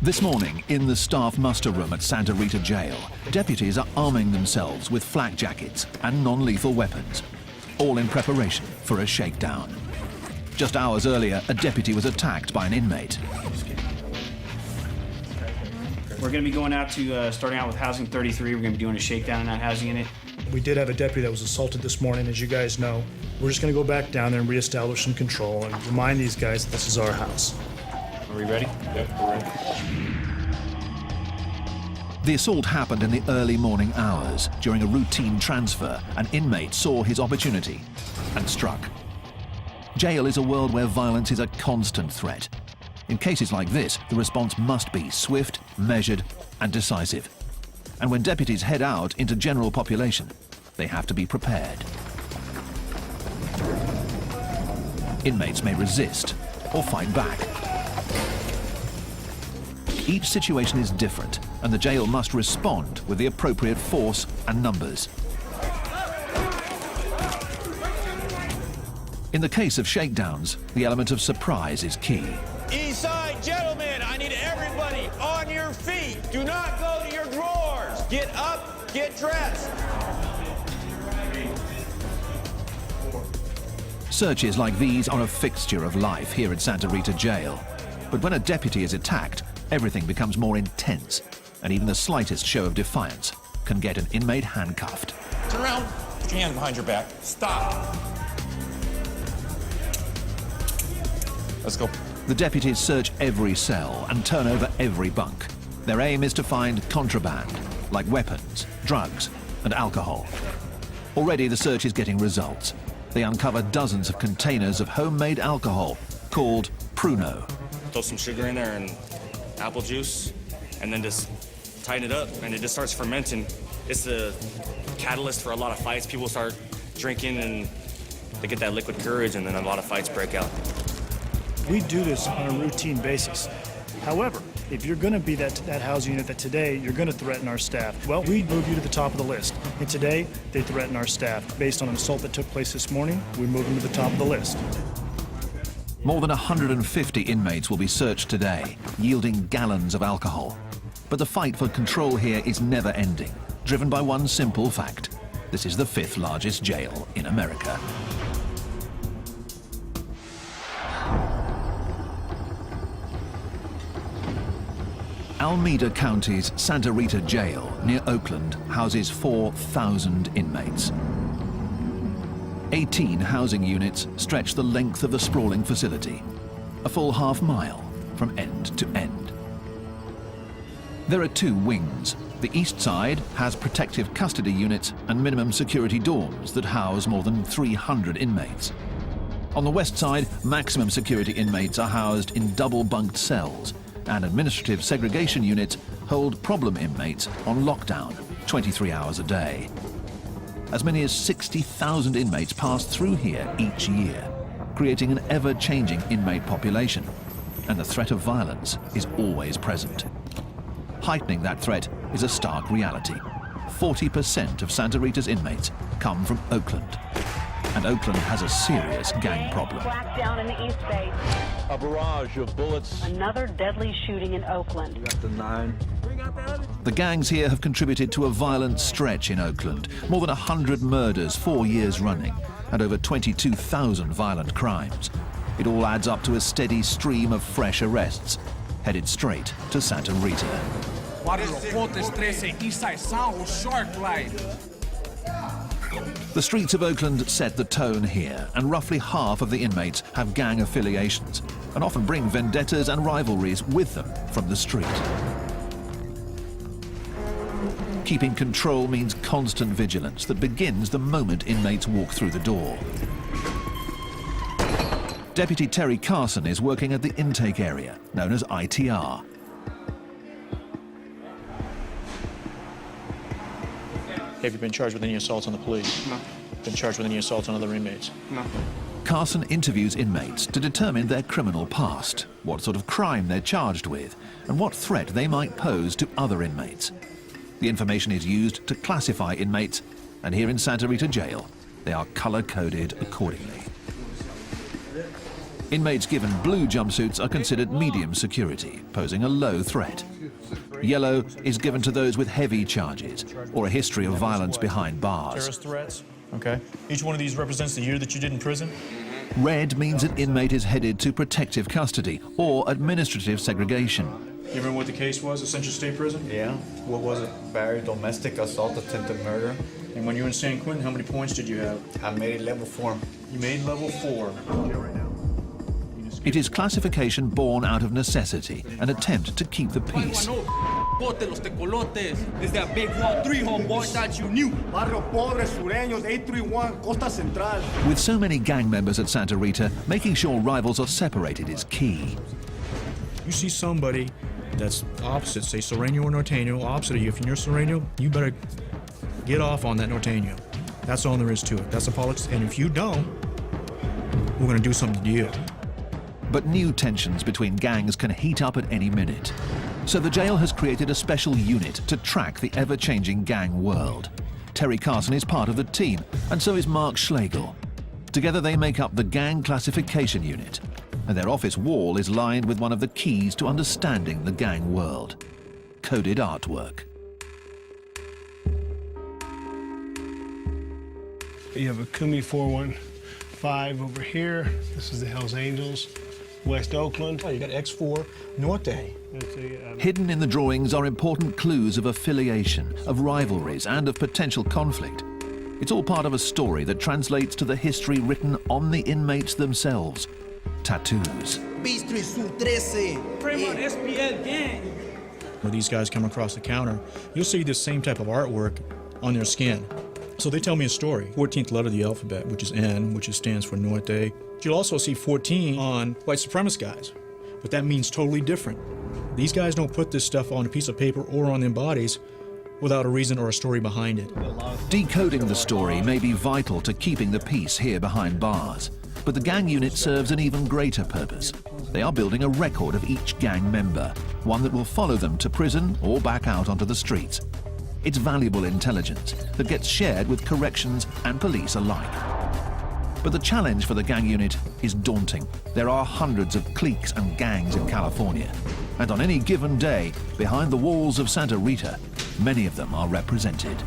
This morning, in the staff muster room at Santa Rita Jail, deputies are arming themselves with flak jackets and non-lethal weapons, all in preparation for a shakedown. Just hours earlier, a deputy was attacked by an inmate. We're going to be going out to, starting out with housing 33. We're going to be doing a shakedown in that housing unit. We did have a deputy that was assaulted this morning, as you guys know. We're just going to go back down there and reestablish some control and remind these guys that this is our house. Are we ready? Yep, we're ready. The assault happened in the early morning hours. During a routine transfer, an inmate saw his opportunity and struck. Jail is a world where violence is a constant threat. In cases like this, the response must be swift, measured, and decisive. And when deputies head out into general population, they have to be prepared. Inmates may resist or fight back. Each situation is different, and the jail must respond with the appropriate force and numbers. In the case of shakedowns, the element of surprise is key. East side, gentlemen, I need everybody on your feet. Do not go to your drawers. Get up, get dressed. Searches like these are a fixture of life here at Santa Rita Jail. But when a deputy is attacked, everything becomes more intense, and even the slightest show of defiance can get an inmate handcuffed. Turn around, put your hand behind your back. Stop. Let's go. The deputies search every cell and turn over every bunk. Their aim is to find contraband, like weapons, drugs, and alcohol. Already the search is getting results. They uncover dozens of containers of homemade alcohol called Pruno. Throw some sugar in there and apple juice, and then just tighten it up, and it just starts fermenting. It's the catalyst for a lot of fights. People start drinking, and they get that liquid courage, and then a lot of fights break out. We do this on a routine basis. However, if you're going to be that housing unit that today you're going to threaten our staff, well, we move you to the top of the list. And today, they threaten our staff. Based on an assault that took place this morning, we move them to the top of the list. More than 150 inmates will be searched today, yielding gallons of alcohol. But the fight for control here is never ending, driven by one simple fact. This is the 5th largest jail in America. Alameda County's Santa Rita Jail near Oakland houses 4,000 inmates. 18 housing units stretch the length of the sprawling facility, a full half-mile from end to end. There are 2 wings. The east side has protective custody units and minimum security dorms that house more than 300 inmates. On the west side, maximum security inmates are housed in double-bunked cells, and administrative segregation units hold problem inmates on lockdown 23 hours a day. As many as 60,000 inmates pass through here each year, creating an ever-changing inmate population, and the threat of violence is always present. Heightening that threat is a stark reality. 40% of Santa Rita's inmates come from Oakland, and Oakland has a serious gang problem. Black down in the East Bay. A barrage of bullets. Another deadly shooting in Oakland. We got the 9. The gangs here have contributed to a violent stretch in Oakland. More than 100 murders 4 years running, and over 22,000 violent crimes. It all adds up to a steady stream of fresh arrests, headed straight to Santa Rita. The streets of Oakland set the tone here, and roughly half of the inmates have gang affiliations, and often bring vendettas and rivalries with them from the street. Keeping control means constant vigilance that begins the moment inmates walk through the door. Deputy Terry Carson is working at the intake area, known as ITR. Have you been charged with any assaults on the police? No. Been charged with any assaults on other inmates? No. Carson interviews inmates to determine their criminal past, what sort of crime they're charged with, and what threat they might pose to other inmates. The information is used to classify inmates, and here in Santa Rita Jail, they are color-coded accordingly. Inmates given blue jumpsuits are considered medium security, posing a low threat. Yellow is given to those with heavy charges or a history of violence behind bars. Terrorist threats. Okay. Each one of these represents the year that you did in prison. Red means an inmate is headed to protective custody or administrative segregation. You remember what the case was at Central State Prison? Yeah. What was it? Barry, domestic assault, attempted murder. And when you were in San Quentin, how many points did you have? I made it level 4. You made level 4. It is classification born out of necessity, an attempt to keep the peace. It's that big 1-3 homeboy that you knew. Barrio Pobre, Sureños, 831, Costa Central. With so many gang members at Santa Rita, making sure rivals are separated is key. You see somebody that's opposite, say Sereno or Norteño, opposite of you. If you're Sereno, you better get off on that Norteño. That's all there is to it. That's the politics. And if you don't, we're going to do something to you. But new tensions between gangs can heat up at any minute. So the jail has created a special unit to track the ever-changing gang world. Terry Carson is part of the team, and so is Mark Schlegel. Together they make up the Gang Classification Unit, and their office wall is lined with one of the keys to understanding the gang world: coded artwork. You have a Kumi 415 over here. This is the Hells Angels, West Oakland. Oh, you got X4 Norte. Hidden in the drawings are important clues of affiliation, of rivalries, and of potential conflict. It's all part of a story that translates to the history written on the inmates themselves: tattoos. When these guys come across the counter, you'll see this same type of artwork on their skin. So they tell me a story. 14th letter of the alphabet, which is N, which stands for Norte. You'll also see 14 on white supremacist guys, but that means totally different. These guys don't put this stuff on a piece of paper or on their bodies without a reason or a story behind it. Decoding the story may be vital to keeping the peace here behind bars, but the gang unit serves an even greater purpose. They are building a record of each gang member, one that will follow them to prison or back out onto the streets. It's valuable intelligence that gets shared with corrections and police alike. But the challenge for the gang unit is daunting. There are hundreds of cliques and gangs in California, and on any given day, behind the walls of Santa Rita, many of them are represented.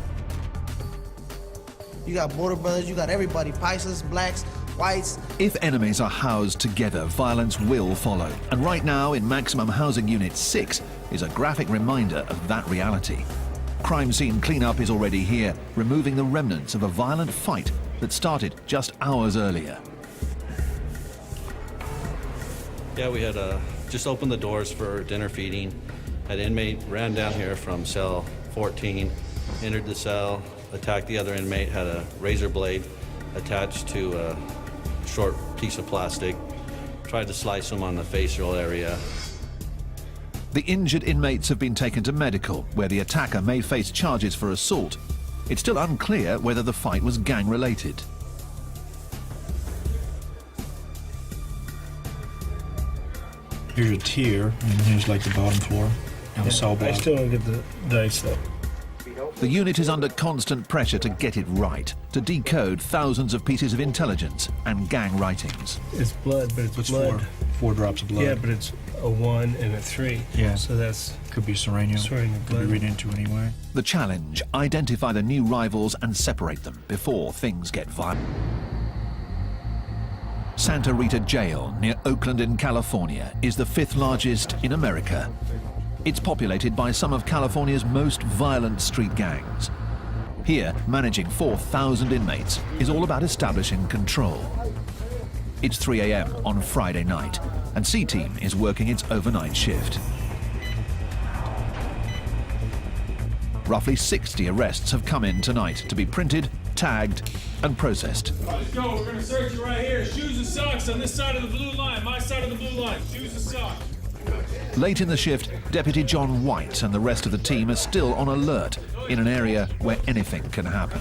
You got Border Brothers, you got everybody, Paisas, blacks, whites. If enemies are housed together, violence will follow. And right now, in Maximum Housing Unit 6, is a graphic reminder of that reality. Crime scene cleanup is already here, removing the remnants of a violent fight that started just hours earlier. Yeah, we had just opened the doors for dinner feeding. An inmate ran down here from cell 14, entered the cell, attacked the other inmate, had a razor blade attached to a short piece of plastic, tried to slice him on the facial area. The injured inmates have been taken to medical, where the attacker may face charges for assault. It's still unclear whether the fight was gang-related. Here's a tier, and here's like the bottom floor. And the cell block. I still don't get the dice though. The unit is under constant pressure to get it right, to decode thousands of pieces of intelligence and gang writings. It's blood, but it's What's blood. four drops of blood. Yeah, but it's a 1 and a 3. Yeah. So that's Could be Sereno. Sereno Could be blood. read into anyway. The challenge: identify the new rivals and separate them before things get violent. Santa Rita Jail, near Oakland in California, is the 5th largest in America. It's populated by some of California's most violent street gangs. Here, managing 4,000 inmates is all about establishing control. It's 3 a.m. on Friday night, and C-Team is working its overnight shift. Roughly 60 arrests have come in tonight to be printed, tagged, and processed. Let's go. We're going to search you right here. Shoes and socks on this side of the blue line. My side of the blue line. Shoes and socks. Late in the shift, Deputy John White and the rest of the team are still on alert in an area where anything can happen.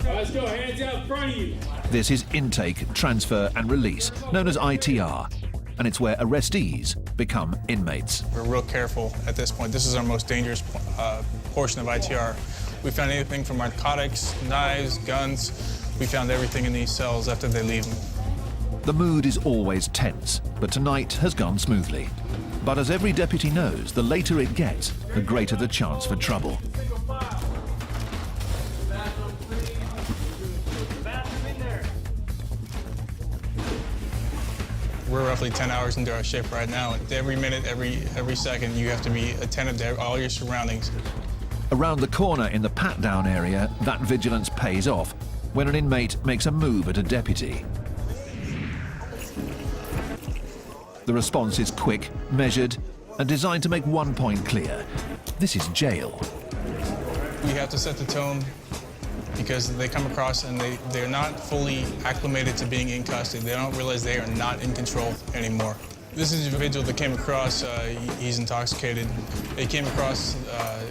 Let's go. Hands out in front of you. This is intake, transfer, and release, known as ITR, and it's where arrestees become inmates. We're real careful at this point. This is our most dangerous portion of ITR. We found anything from narcotics, knives, guns. We found everything in these cells after they leave them. The mood is always tense, but tonight has gone smoothly. But as every deputy knows, the later it gets, the greater the chance for trouble. We're roughly 10 hours into our shift right now. Every minute, every second, you have to be attentive to all your surroundings. Around the corner in the pat-down area, that vigilance pays off when an inmate makes a move at a deputy. The response is quick, measured, and designed to make one point clear. This is jail. We have to set the tone because they come across and they're not fully acclimated to being in custody. They don't realize they are not in control anymore. This is an individual that came across, he's intoxicated. They came across,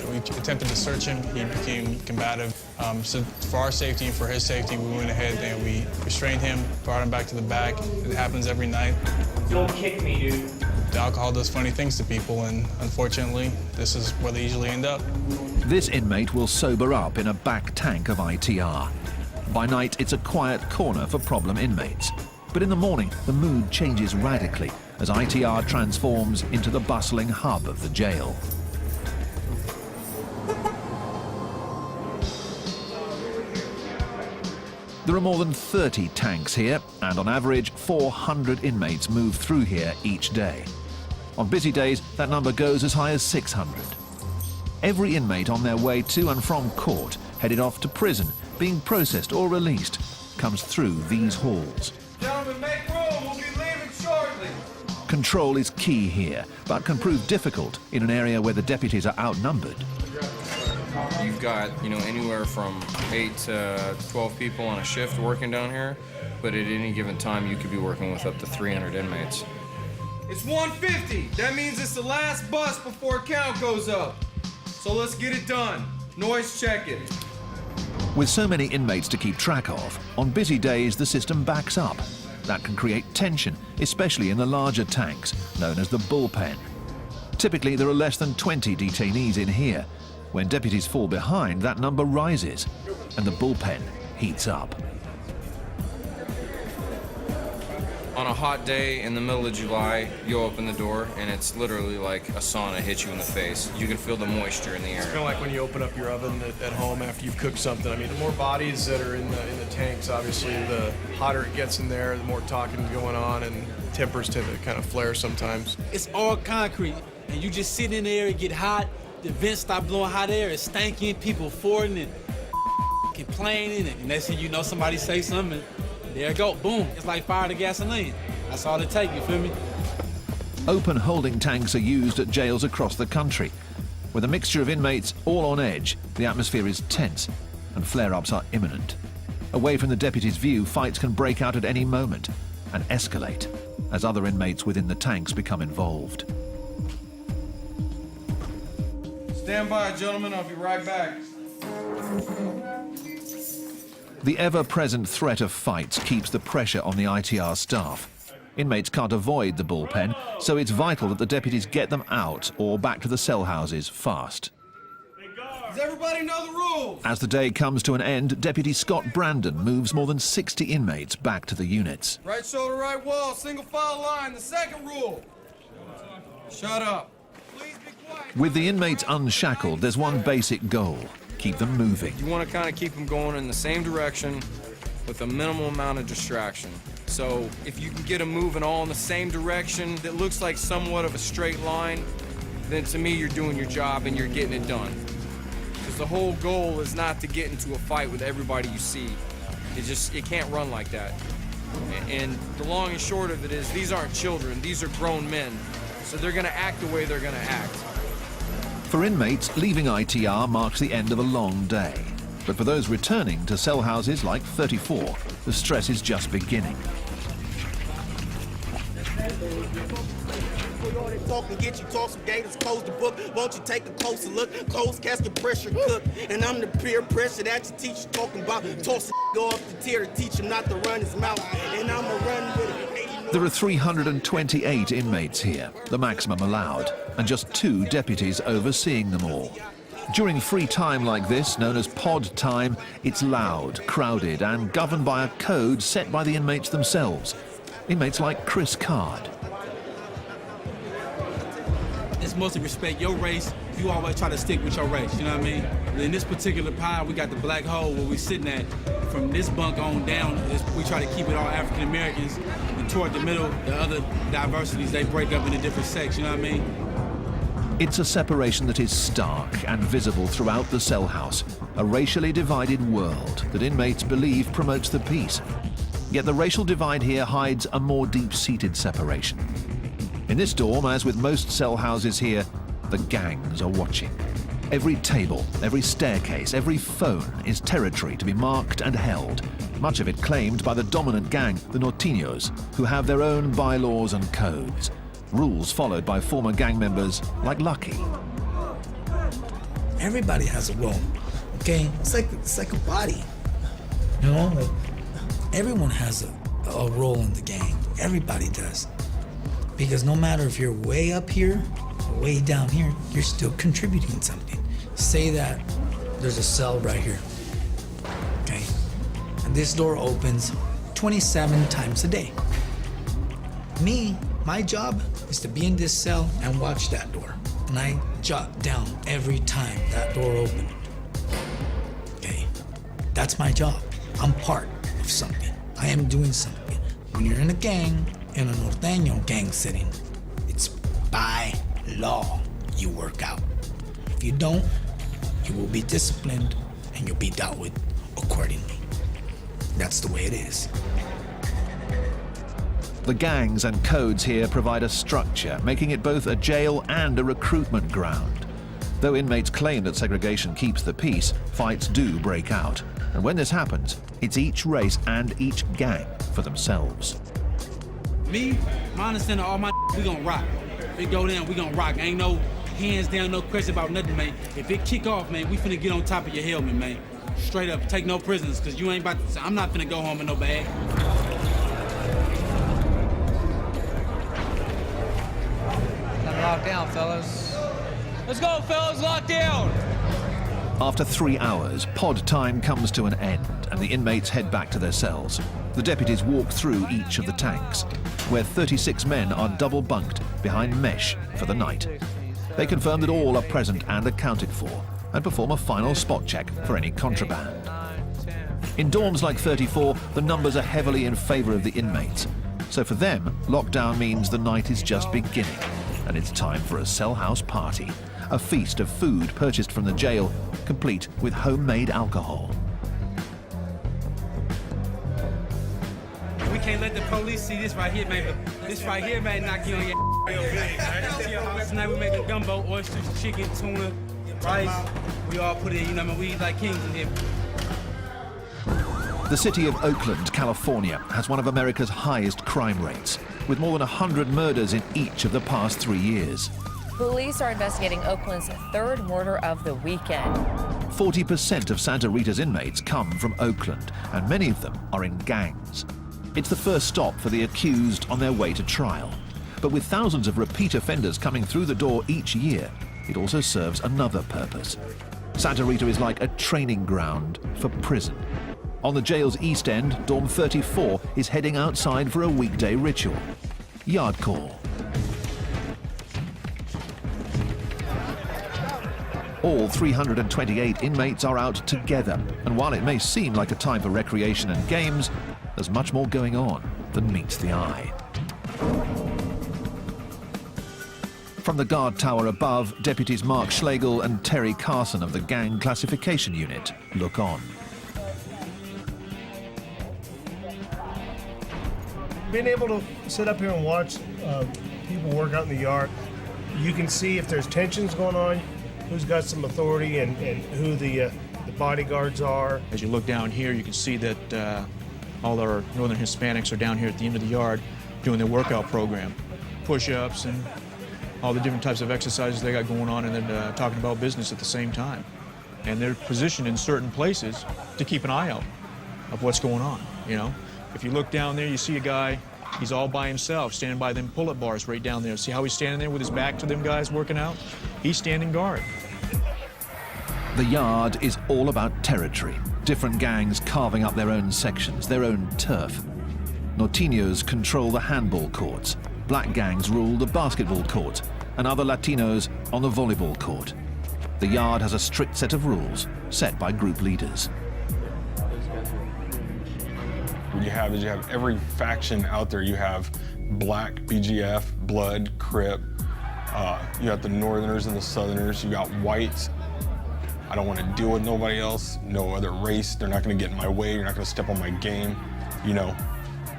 we attempted to search him, he became combative. So for our safety and for his safety, we went ahead and we restrained him, brought him back to the back. It happens every night. Don't kick me, dude. The alcohol does funny things to people, and unfortunately, this is where they usually end up. This inmate will sober up in a back tank of ITR. By night, it's a quiet corner for problem inmates. But in the morning, the mood changes radically as ITR transforms into the bustling hub of the jail. There are more than 30 tanks here, and on average, 400 inmates move through here each day. On busy days, that number goes as high as 600. Every inmate on their way to and from court, headed off to prison, being processed or released, comes through these halls. Gentlemen, make room. We'll be leaving shortly. Control is key here, but can prove difficult in an area where the deputies are outnumbered. You've got, anywhere from 8 to 12 people on a shift working down here, but at any given time, you could be working with up to 300 inmates. It's 1:50. That means it's the last bus before count goes up. So let's get it done. Noise check it. With so many inmates to keep track of, on busy days the system backs up. That can create tension, especially in the larger tanks, known as the bullpen. Typically there are less than 20 detainees in here. When deputies fall behind, that number rises, and the bullpen heats up. On a hot day in the middle of July, you open the door and it's literally like a sauna hits you in the face. You can feel the moisture in the air. It's kind of like when you open up your oven at home after you've cooked something. I mean, the more bodies that are in the tanks, obviously, the hotter it gets in there, the more talking going on, and tempers tend to kind of flare sometimes. It's all concrete, and you just sit in there, it get hot, the vents stop blowing hot air, it's stanky, people farting and complaining, and next thing you know, somebody say something, and there it go, boom. It's like fire to gasoline. That's all it takes, you feel me? Open holding tanks are used at jails across the country. With a mixture of inmates all on edge, the atmosphere is tense and flare-ups are imminent. Away from the deputy's view, fights can break out at any moment and escalate as other inmates within the tanks become involved. Stand by, gentlemen. I'll be right back. The ever-present threat of fights keeps the pressure on the ITR staff. Inmates can't avoid the bullpen, so it's vital that the deputies get them out or back to the cell houses fast. Does everybody know the rules? As the day comes to an end, Deputy Scott Brandon moves more than 60 inmates back to the units. Right shoulder, right wall, single file line. The second rule. Shut up. With the inmates unshackled, there's one basic goal: keep them moving. You want to kind of keep them going in the same direction with a minimal amount of distraction. So if you can get them moving all in the same direction that looks like somewhat of a straight line, then to me you're doing your job and you're getting it done. Because the whole goal is not to get into a fight with everybody you see. It can't run like that. And the long and short of it is these aren't children, these are grown men. So they're going to act the way they're going to act. For inmates, leaving ITR marks the end of a long day. But for those returning to cell houses like 34, the stress is just beginning. Talk and get you talk some gators, close the book. Won't you take a closer look? Close casket pressure cook. And I'm the peer pressure that your teacher talking about. Toss a go off the tier to teach him not to run his mouth. And I'ma run with it. There are 328 inmates here, the maximum allowed, and just 2 deputies overseeing them all. During free time like this, known as pod time, it's loud, crowded, and governed by a code set by the inmates themselves. Inmates like Chris Card. It's mostly respect your race. You always try to stick with your race, you know what I mean? In this particular pile, we got the black hole where we sitting at. From this bunk on down, we try to keep it all African Americans. And toward the middle, the other diversities, they break up into different sects, you know what I mean? It's a separation that is stark and visible throughout the cell house, a racially divided world that inmates believe promotes the peace. Yet the racial divide here hides a more deep-seated separation. In this dorm, as with most cell houses here, the gangs are watching. Every table, every staircase, every phone is territory to be marked and held, much of it claimed by the dominant gang, the Norteños, who have their own bylaws and codes, rules followed by former gang members like Lucky. Everybody has a role, okay? It's like a body, you know? Like, everyone has a role in the gang. Everybody does. Because no matter if you're way up here or way down here, you're still contributing something. Say that there's a cell right here, okay? And this door opens 27 times a day. My job is to be in this cell and watch that door. And I jot down every time that door opened. Okay? That's my job. I'm part of something. I am doing something. When you're in a gang, in a Norteño gang setting, it's by law you work out. If you don't, you will be disciplined and you'll be dealt with accordingly. That's the way it is. The gangs and codes here provide a structure, making it both a jail and a recruitment ground. Though inmates claim that segregation keeps the peace, fights do break out. And when this happens, it's each race and each gang for themselves. My understanding, all my we gonna rock. If it go down, we gonna rock. Ain't no hands down, no question about nothing, man. If it kick off, man, we finna get on top of your helmet, man. Straight up, take no prisoners, cause you ain't about to, I'm not finna go home in no bag. Lock down, fellas. Let's go, fellas, lock down! After 3 hours, pod time comes to an end and the inmates head back to their cells. The deputies walk through each of the tanks, where 36 men are double bunked behind mesh for the night. They confirm that all are present and accounted for, and perform a final spot check for any contraband. In dorms like 34, the numbers are heavily in favor of the inmates. So for them, lockdown means the night is just beginning, and it's time for a cell house party. A feast of food purchased from the jail, complete with homemade alcohol. We can't let the police see this right here, man. This right here, man, knock you on your real big, right? Tonight we make a gumbo, oysters, chicken, tuna, rice. We all put it in, you know what I mean? We eat like kings in here. The city of Oakland, California, has one of America's highest crime rates, with more than 100 murders in each of the past 3 years. Police are investigating Oakland's third murder of the weekend. 40% of Santa Rita's inmates come from Oakland, and many of them are in gangs. It's the first stop for the accused on their way to trial. But with thousands of repeat offenders coming through the door each year, it also serves another purpose. Santa Rita is like a training ground for prison. On the jail's east end, Dorm 34 is heading outside for a weekday ritual. Yard call. All 328 inmates are out together, and while it may seem like a time for recreation and games, there's much more going on than meets the eye. From the guard tower above, deputies Mark Schlegel and Terry Carson of the Gang Classification Unit look on. Being able to sit up here and watch people work out in the yard, you can see if there's tensions going on, who's got some authority and who the bodyguards are. As you look down here, you can see that all our Northern Hispanics are down here at the end of the yard doing their workout program. Push-ups and all the different types of exercises they got going on, and then talking about business at the same time. And they're positioned in certain places to keep an eye out of what's going on, you know. If you look down there, you see a guy, he's all by himself, standing by them pull-up bars right down there. See how he's standing there with his back to them guys working out? He's standing guard. The yard is all about territory. Different gangs carving up their own sections, their own turf. Norteños control the handball courts, black gangs rule the basketball court, and other Latinos on the volleyball court. The yard has a strict set of rules set by group leaders. What you have is you have every faction out there. You have Black, BGF, Blood, Crip. You got the Northerners and the Southerners. You got whites. I don't want to deal with nobody else, no other race. They're not going to get in my way. You're not going to step on my game. You know,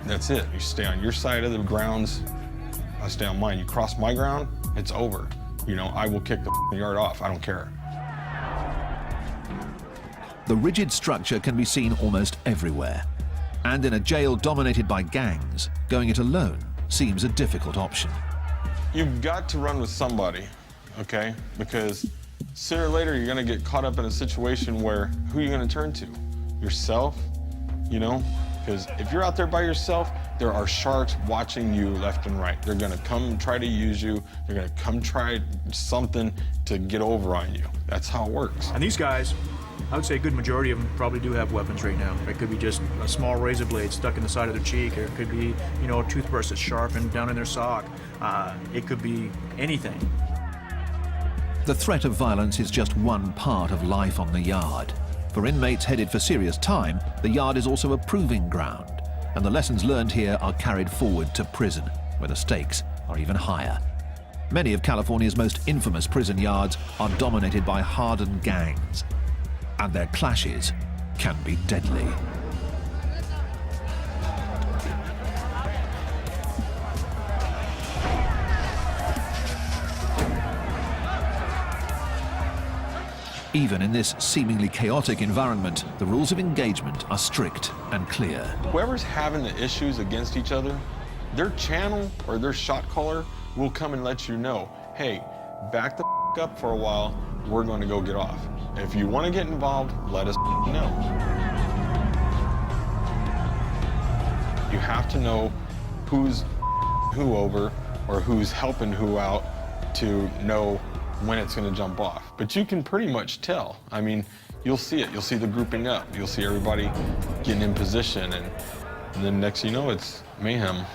that's it. You stay on your side of the grounds. I stay on mine. You cross my ground, it's over. You know, I will kick the yard off. I don't care. The rigid structure can be seen almost everywhere. And in a jail dominated by gangs, going it alone seems a difficult option. You've got to run with somebody, okay? Because sooner or later, you're gonna get caught up in a situation where who are you gonna turn to? Yourself, you know? Because if you're out there by yourself, there are sharks watching you left and right. They're gonna come try to use you. They're gonna come try something to get over on you. That's how it works. And these guys, I would say a good majority of them probably do have weapons right now. It could be just a small razor blade stuck in the side of their cheek, or it could be, you know, a toothbrush that's sharpened down in their sock. It could be anything. The threat of violence is just one part of life on the yard. For inmates headed for serious time, the yard is also a proving ground, and the lessons learned here are carried forward to prison, where the stakes are even higher. Many of California's most infamous prison yards are dominated by hardened gangs, and their clashes can be deadly. Even in this seemingly chaotic environment, the rules of engagement are strict and clear. Whoever's having the issues against each other, their channel or their shot caller will come and let you know, hey, back the up for a while, we're going to go get off. If you want to get involved, let us know. You have to know who's who over or who's helping who out to know when it's going to jump off. But you can pretty much tell. I mean, you'll see it. You'll see the grouping up. You'll see everybody getting in position, and then next you know, it's mayhem.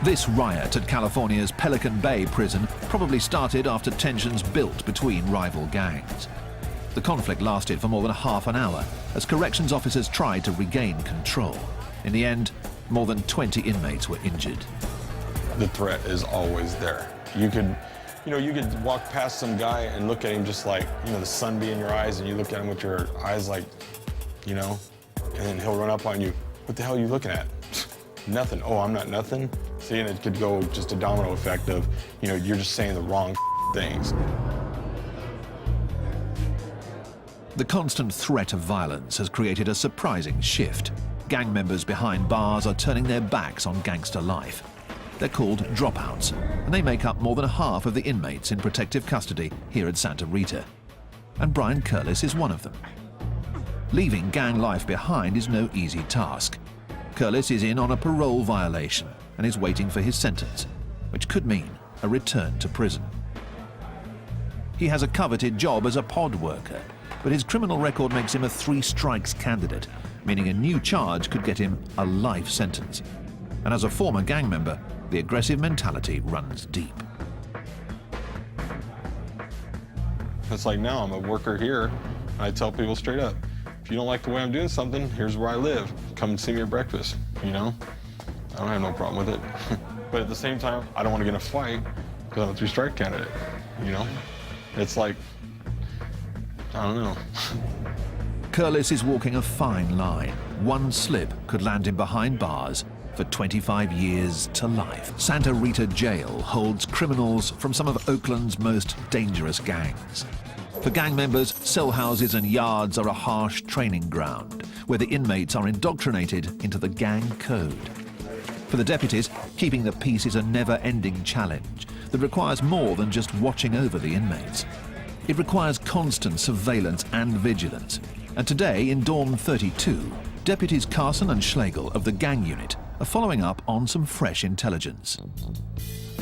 This riot at California's Pelican Bay prison probably started after tensions built between rival gangs. The conflict lasted for more than half an hour as corrections officers tried to regain control. In the end, more than 20 inmates were injured. The threat is always there. You could walk past some guy and look at him just like, you know, the sun be in your eyes, and you look at him with your eyes like, you know, and then he'll run up on you. What the hell are you looking at? Nothing. Oh, I'm not nothing. See, and it could go just a domino effect of, you know, you're just saying the wrong things. The constant threat of violence has created a surprising shift. Gang members behind bars are turning their backs on gangster life. They're called dropouts, and they make up more than half of the inmates in protective custody here at Santa Rita. And Brian Curlis is one of them. Leaving gang life behind is no easy task. Curlis is in on a parole violation and is waiting for his sentence, which could mean a return to prison. He has a coveted job as a pod worker, but his criminal record makes him a 3 strikes candidate, meaning a new charge could get him a life sentence. And as a former gang member, the aggressive mentality runs deep. It's like now I'm a worker here, and I tell people straight up, if you don't like the way I'm doing something, here's where I live. Come and see me at breakfast, you know? I don't have no problem with it. But at the same time, I don't want to get in a fight because I'm a 3-strike candidate, you know? It's like, I don't know. Curlis is walking a fine line. One slip could land him behind bars for 25 years to life. Santa Rita Jail holds criminals from some of Oakland's most dangerous gangs. For gang members, cell houses and yards are a harsh training ground where the inmates are indoctrinated into the gang code. For the deputies, keeping the peace is a never-ending challenge that requires more than just watching over the inmates. It requires constant surveillance and vigilance. And today, in Dorm 32, deputies Carson and Schlegel of the gang unit are following up on some fresh intelligence.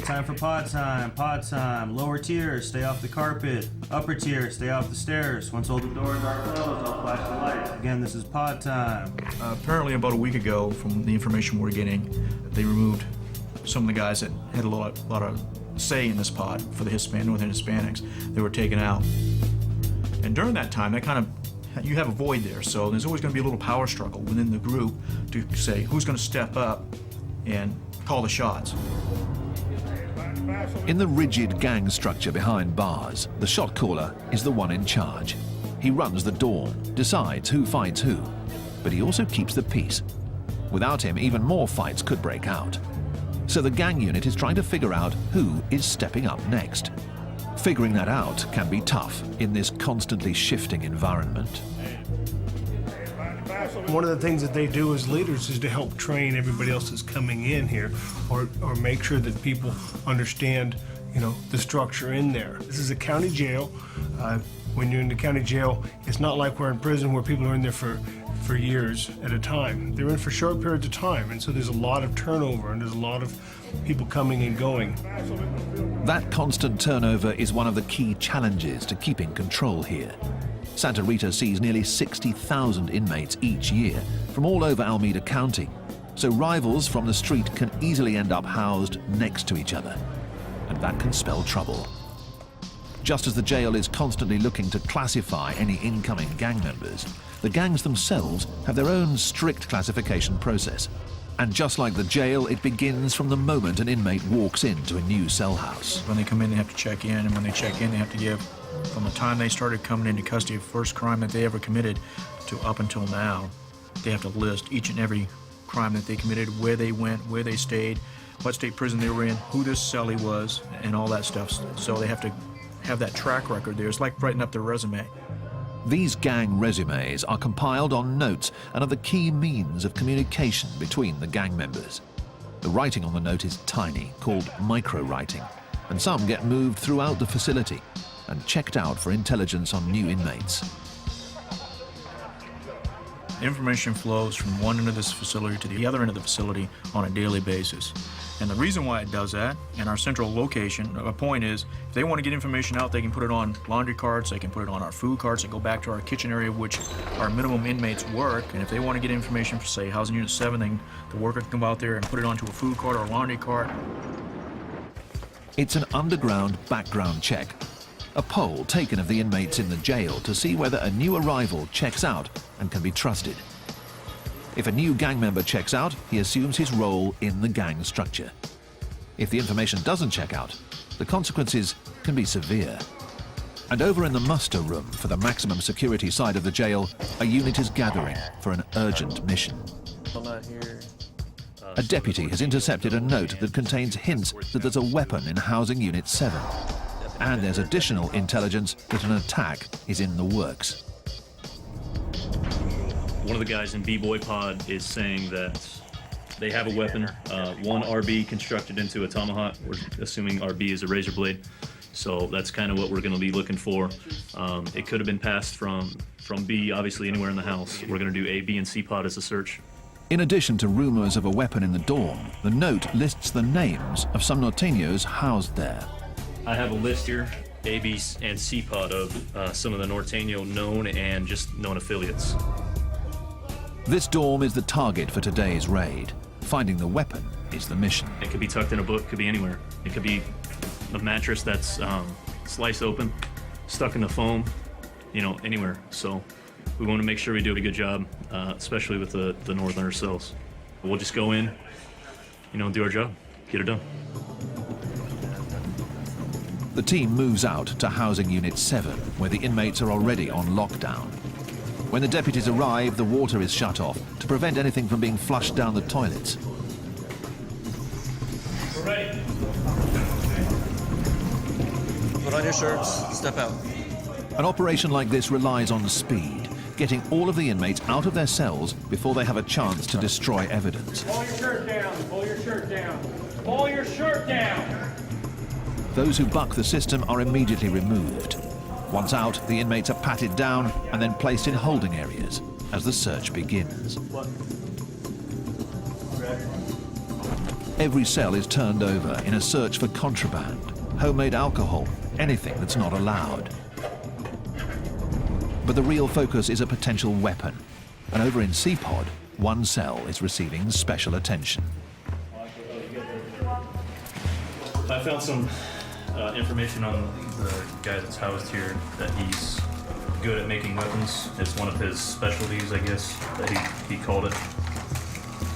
Time for pod time, pod time. Lower tier, stay off the carpet. Upper tier, stay off the stairs. Once all the doors are closed, I'll flash the lights. Again, this is pod time. Apparently about a week ago, from the information we're getting, they removed some of the guys that had a lot of say in this pod for the Northern Hispanics. They were taken out. And during that time, you have a void there, so there's always going to be a little power struggle within the group to say who's going to step up and call the shots. In the rigid gang structure behind bars, the shot caller is the one in charge. He runs the dawn, decides who fights who, but he also keeps the peace. Without him, even more fights could break out. So the gang unit is trying to figure out who is stepping up next. Figuring that out can be tough in this constantly shifting environment. One of the things that they do as leaders is to help train everybody else that's coming in here, or make sure that people understand, the structure in there. This is a county jail. When you're in the county jail, it's not like we're in prison where people are in there for years at a time. They're in for short periods of time, and so there's a lot of turnover, and there's a lot of people coming and going. That constant turnover is one of the key challenges to keeping control here. Santa Rita sees nearly 60,000 inmates each year from all over Alameda County, so rivals from the street can easily end up housed next to each other, and that can spell trouble. Just as the jail is constantly looking to classify any incoming gang members, the gangs themselves have their own strict classification process. And just like the jail, it begins from the moment an inmate walks into a new cell house. When they come in, they have to check in, and when they check in, they have to give, from the time they started coming into custody, first crime that they ever committed to up until now, they have to list each and every crime that they committed, where they went, where they stayed, what state prison they were in, who this cellie was, and all that stuff. So they have to have that track record there. It's like writing up their resume. These gang resumes are compiled on notes and are the key means of communication between the gang members. The writing on the note is tiny, called micro-writing, and some get moved throughout the facility and checked out for intelligence on new inmates. Information flows from one end of this facility to the other end of the facility on a daily basis. And the reason why it does that, and our central location, a point is, if they want to get information out, they can put it on laundry carts, they can put it on our food carts, and go back to our kitchen area, which our minimum inmates work. And if they want to get information for, say, Housing Unit 7, the worker can come out there and put it onto a food cart or a laundry cart. It's an underground background check, a poll taken of the inmates in the jail to see whether a new arrival checks out and can be trusted. If a new gang member checks out, he assumes his role in the gang structure. If the information doesn't check out, the consequences can be severe. And over in the muster room for the maximum security side of the jail, a unit is gathering for an urgent mission. A deputy has intercepted a note that contains hints that there's a weapon in Housing Unit 7. And there's additional intelligence that an attack is in the works. One of the guys in B-Boy Pod is saying that they have a weapon, one RB constructed into a tomahawk. We're assuming RB is a razor blade. So that's kind of what we're going to be looking for. It could have been passed from B, obviously anywhere in the house. We're going to do A, B, and C pod as a search. In addition to rumors of a weapon in the dorm, the note lists the names of some norteños housed there. I have a list here, A, B, and C pod of some of the norteño known and just known affiliates. This dorm is the target for today's raid. Finding the weapon is the mission. It could be tucked in a book, could be anywhere. It could be a mattress that's sliced open, stuck in the foam, anywhere. So we want to make sure we do a good job, especially with the northerner cells. We'll just go in, do our job, get it done. The team moves out to Housing Unit 7, where the inmates are already on lockdown. When the deputies arrive, the water is shut off to prevent anything from being flushed down the toilets. We're ready. Put on your shirts, step out. An operation like this relies on speed, getting all of the inmates out of their cells before they have a chance to destroy evidence. Pull your shirt down, pull your shirt down, pull your shirt down. Those who buck the system are immediately removed. Once out, the inmates are patted down and then placed in holding areas as the search begins. Every cell is turned over in a search for contraband, homemade alcohol, anything that's not allowed. But the real focus is a potential weapon, and over in C-Pod, one cell is receiving special attention. I found some information on the guy that's housed here, that he's good at making weapons. It's one of his specialties, I guess, that he called it.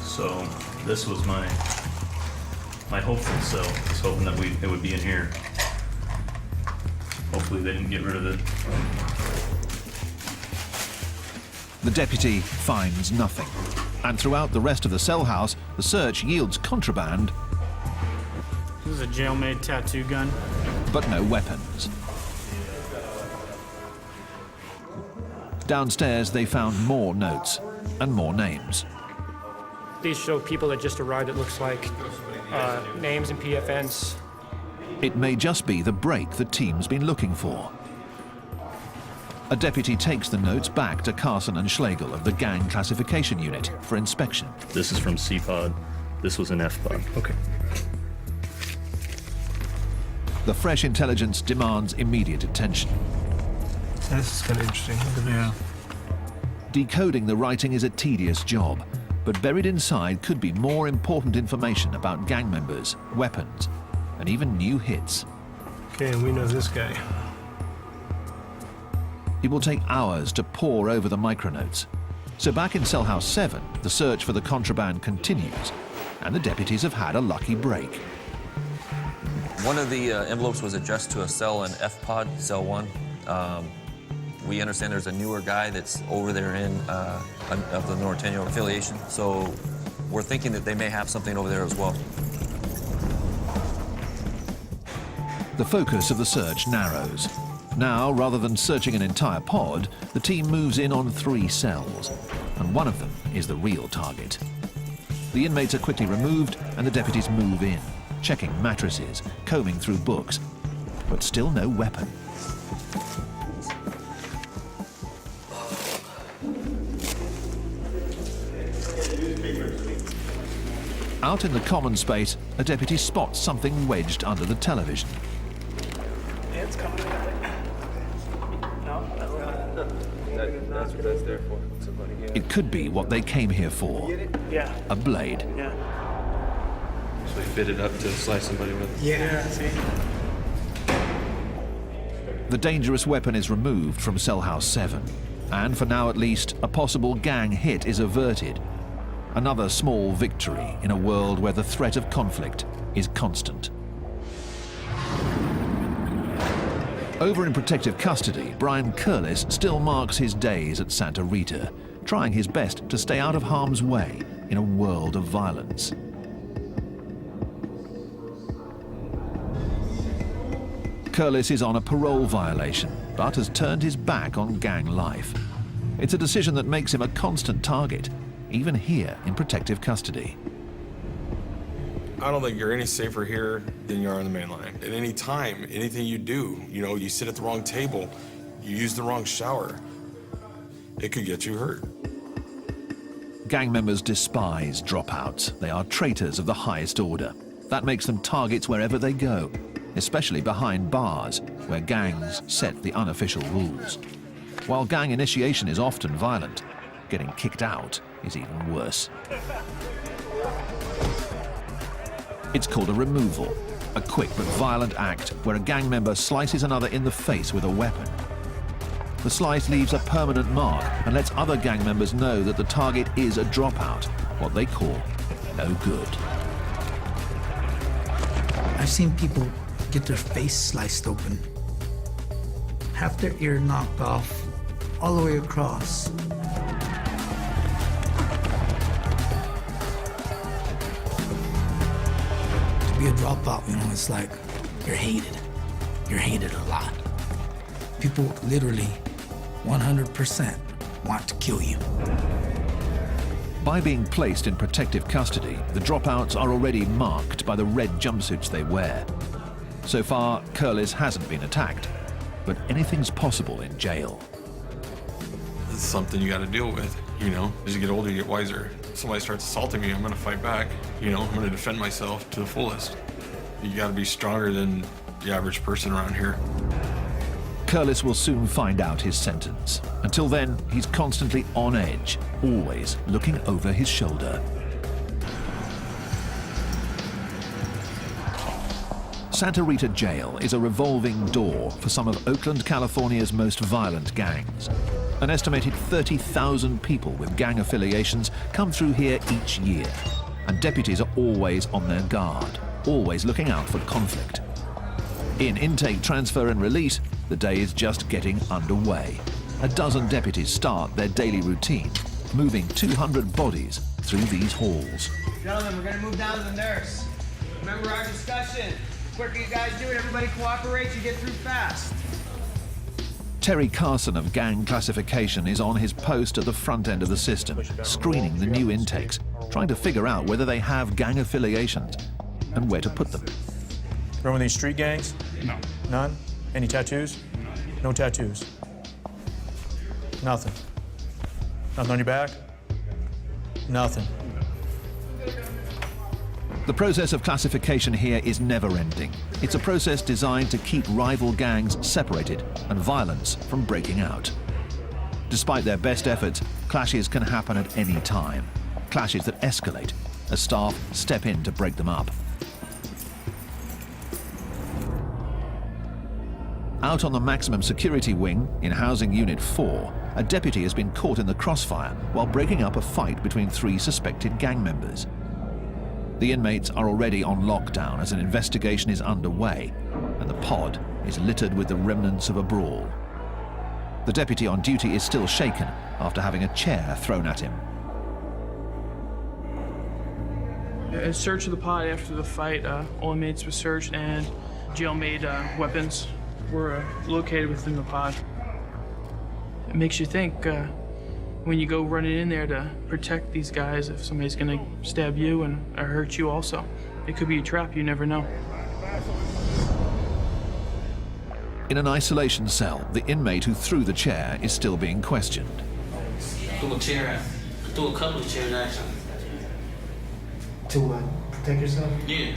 So this was my hopeful cell. I was hoping that it would be in here. Hopefully they didn't get rid of it. The deputy finds nothing, and throughout the rest of the cell house, the search yields contraband, This is a jail-made tattoo gun. but no weapons. Downstairs, they found more notes and more names. These show people that just arrived, it looks like, names and PFNs. It may just be the break the team's been looking for. A deputy takes the notes back to Carson and Schlegel of the Gang Classification Unit for inspection. This is from C-Pod. This was an F-Pod. Okay. The fresh intelligence demands immediate attention. This is kind of interesting. Look at that. Decoding the writing is a tedious job, but buried inside could be more important information about gang members, weapons, and even new hits. Okay, and we know this guy. It will take hours to pore over the micronotes. So back in Cell House 7, the search for the contraband continues, and the deputies have had a lucky break. One of the envelopes was addressed to a cell in F-Pod, Cell 1. We understand there's a newer guy that's over there of the Norteño affiliation, so we're thinking that they may have something over there as well. The focus of the search narrows. Now, rather than searching an entire pod, the team moves in on 3 cells, and one of them is the real target. The inmates are quickly removed, and the deputies move in, checking mattresses, combing through books, but still no weapon. Out in the common space, a deputy spots something wedged under the television. It's coming. That's what that's there for. It could be what they came here for. Yeah. A blade. Yeah. So they fit it up to slice somebody with. Yeah. See? The dangerous weapon is removed from Cell House 7, and for now at least, a possible gang hit is averted. Another small victory in a world where the threat of conflict is constant. Over in protective custody, Brian Curlis still marks his days at Santa Rita, trying his best to stay out of harm's way in a world of violence. Curlis is on a parole violation, but has turned his back on gang life. It's a decision that makes him a constant target, even here in protective custody. I don't think you're any safer here than you are on the main line. At any time, anything you do, you sit at the wrong table, you use the wrong shower, it could get you hurt. Gang members despise dropouts. They are traitors of the highest order. That makes them targets wherever they go, especially behind bars, where gangs set the unofficial rules. While gang initiation is often violent, getting kicked out is even worse. It's called a removal, a quick but violent act where a gang member slices another in the face with a weapon. The slice leaves a permanent mark and lets other gang members know that the target is a dropout, what they call no good. I've seen people get their face sliced open, half their ear knocked off, all the way across. To be a dropout, it's like you're hated. You're hated a lot. People literally 100% want to kill you. By being placed in protective custody, the dropouts are already marked by the red jumpsuits they wear. So far, Curlis hasn't been attacked, but anything's possible in jail. It's something you got to deal with, As you get older, you get wiser. somebody starts assaulting me, I'm gonna fight back. You know, I'm gonna defend myself to the fullest. You gotta be stronger than the average person around here. Curlis will soon find out his sentence. Until then, he's constantly on edge, always looking over his shoulder. Santa Rita Jail is a revolving door for some of Oakland, California's most violent gangs. An estimated 30,000 people with gang affiliations come through here each year, and deputies are always on their guard, always looking out for conflict. In intake, transfer and release, the day is just getting underway. A dozen deputies start their daily routine, moving 200 bodies through these halls. Gentlemen, we're gonna move down to the nurse. Remember our discussion. The quicker you guys do it, everybody cooperates, you get through fast. Terry Carson of Gang Classification is on his post at the front end of the system, screening the new intakes, trying to figure out whether they have gang affiliations and where to put them. Remember these street gangs? No. None? Any tattoos? No tattoos. Nothing. Nothing on your back? Nothing. The process of classification here is never-ending. It's a process designed to keep rival gangs separated and violence from breaking out. Despite their best efforts, clashes can happen at any time. Clashes that escalate as staff step in to break them up. Out on the maximum security wing in Housing Unit 4, a deputy has been caught in the crossfire while breaking up a fight between 3 suspected gang members. The inmates are already on lockdown as an investigation is underway, and the pod is littered with the remnants of a brawl. The deputy on duty is still shaken after having a chair thrown at him. A search of the pod after the fight, all inmates were searched and jail-made weapons were located within the pod. It makes you think when you go running in there to protect these guys, if somebody's gonna stab you and or hurt you also. It could be a trap, you never know. In an isolation cell, the inmate who threw the chair is still being questioned. Threw a chair. Threw a couple of chairs actually. To what? Protect yourself? Yeah.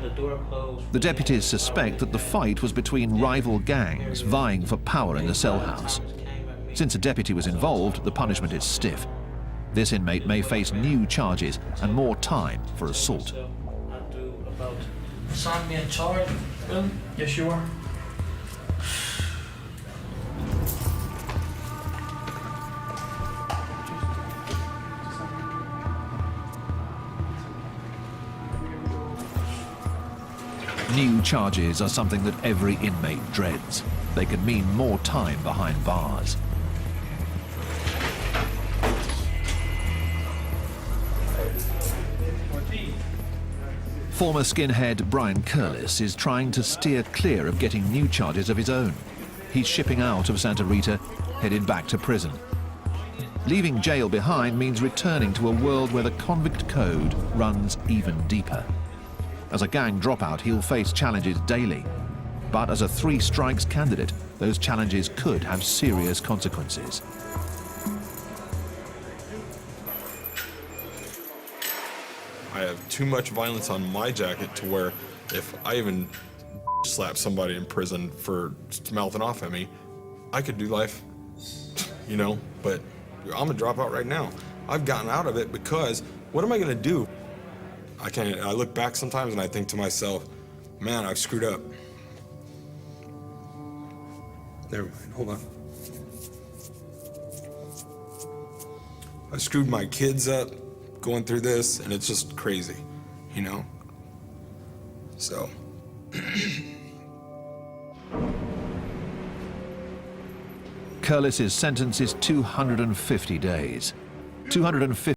The door closed. The deputies suspect that the fight was between rival gangs vying for power in the cell house. Since a deputy was involved, the punishment is stiff. This inmate may face new charges and more time for assault. Sign me a charge, really? Yes, you are. New charges are something that every inmate dreads. They can mean more time behind bars. Former skinhead Brian Curlis is trying to steer clear of getting new charges of his own. He's shipping out of Santa Rita, headed back to prison. Leaving jail behind means returning to a world where the convict code runs even deeper. As a gang dropout, he'll face challenges daily. But as a 3 strikes candidate, those challenges could have serious consequences. I have too much violence on my jacket to where if I even slap somebody in prison for mouthing off at me, I could do life, you know, but I'm a dropout right now. I've gotten out of it because what am I gonna do? I look back sometimes and I think to myself, man, I've screwed up. Never mind, hold on. I screwed my kids up going through this, and it's just crazy, you know? So. Curlis's sentence is 250 days. 250